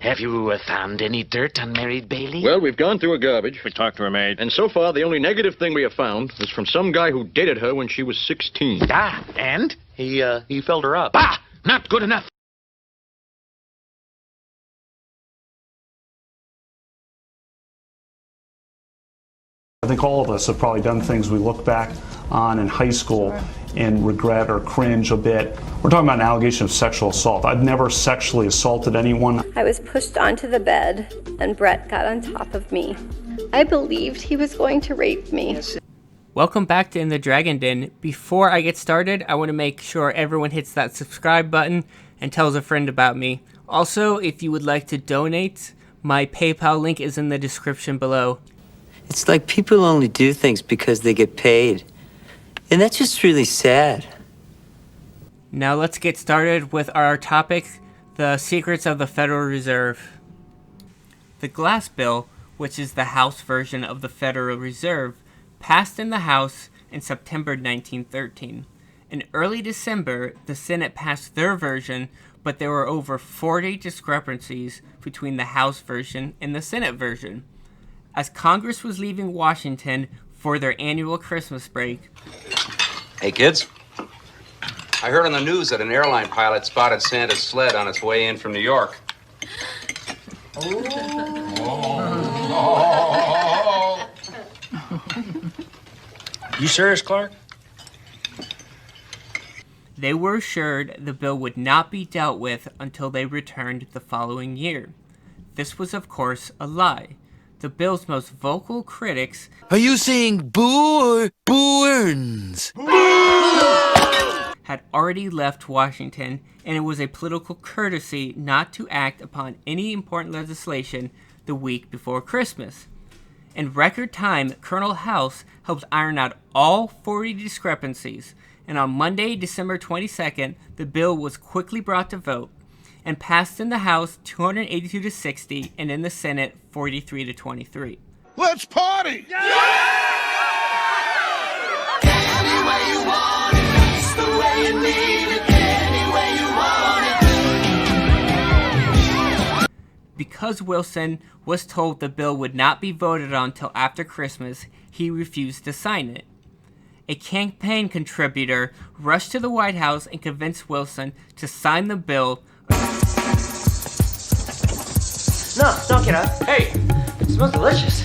Have you found any dirt on Mary Bailey? Well, we've gone through her garbage. We talked to her maid. And so far, the only negative thing we have found is from some guy who dated her when she was 16. Ah, and? He filled her up. Bah! Not good enough. I think all of us have probably done things we look back on in high school and regret or cringe a bit. We're talking about an allegation of sexual assault. I've never sexually assaulted anyone. I was pushed onto the bed and Brett got on top of me. I believed he was going to rape me. Welcome back to In the Dragon Den. Before I get started, I want to make sure everyone hits that subscribe button and tells a friend about me. Also, if you would like to donate, my PayPal link is in the description below. It's like people only do things because they get paid. And that's just really sad. Now let's get started with our topic, the secrets of the Federal Reserve. The Glass Bill, which is the House version of the Federal Reserve, passed in the House in September 1913. In early December, the Senate passed their version, but there were over 40 discrepancies between the House version and the Senate version. As Congress was leaving Washington for their annual Christmas break. Hey, kids. I heard on the news that an airline pilot spotted Santa's sled on its way in from New York. Oh. You serious, Clark? They were assured the bill would not be dealt with until they returned the following year. This was, of course, a lie. The bill's most vocal critics... Are you saying boo or boo-earns? ...had already left Washington, and it was a political courtesy not to act upon any important legislation the week before Christmas. In record time, Colonel House helped iron out all 40 discrepancies, and on Monday, December 22nd, the bill was quickly brought to vote and passed in the House 282 to 60 and in the Senate 43 to 23. Let's party! Because Wilson was told the bill would not be voted on until after Christmas, he refused to sign it. A campaign contributor rushed to the White House and convinced Wilson to sign the bill. No, don't get up. Hey, it smells delicious.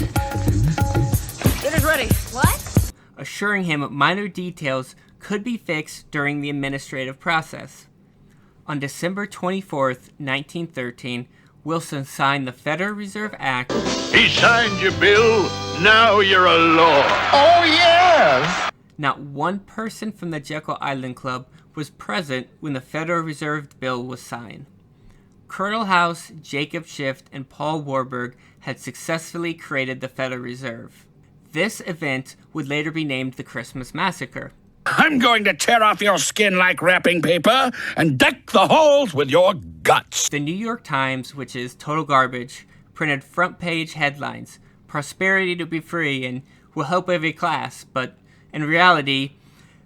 Dinner's ready. What? Assuring him minor details could be fixed during the administrative process. On December 24th, 1913, Wilson signed the Federal Reserve Act. He signed your bill. Now you're a law. Oh, yes! Not one person from the Jekyll Island Club was present when the Federal Reserve Bill was signed. Colonel House, Jacob Schiff, and Paul Warburg had successfully created the Federal Reserve. This event would later be named the Christmas Massacre. I'm going to tear off your skin like wrapping paper and deck the halls with your guts. The New York Times, which is total garbage, printed front-page headlines, "Prosperity to be free" and "Will help every class," but in reality,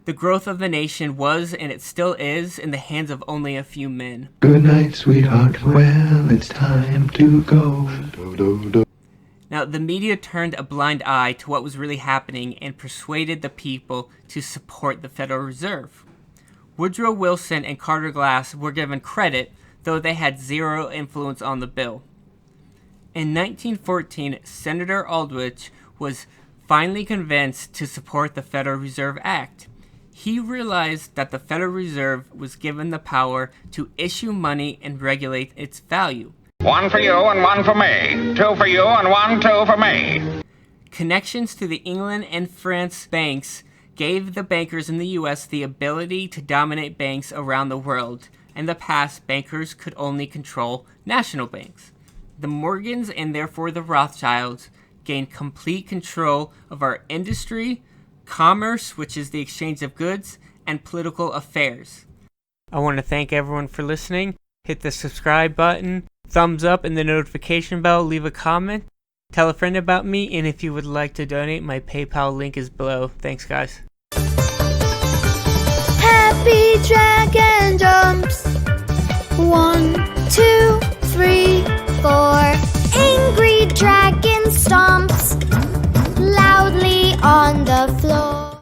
the growth of the nation was, and it still is, in the hands of only a few men. Good night, sweetheart. Well, it's time to go. Now, the media turned a blind eye to what was really happening and persuaded the people to support the Federal Reserve. Woodrow Wilson and Carter Glass were given credit, though they had zero influence on the bill. In 1914, Senator Aldrich was finally convinced to support the Federal Reserve Act. He realized that the Federal Reserve was given the power to issue money and regulate its value. One for you and one for me. Two for you and one, two for me. Connections to the England and France banks gave the bankers in the U.S. the ability to dominate banks around the world. In the past, bankers could only control national banks. The Morgans, and therefore the Rothschilds, gained complete control of our industry, commerce, which is the exchange of goods, and political affairs. I want to thank everyone for listening. Hit the subscribe button, thumbs up, and the notification bell. Leave a comment. Tell a friend about me, and if you would like to donate, my PayPal link is below. Thanks, guys. Happy dragon jumps. 1, 2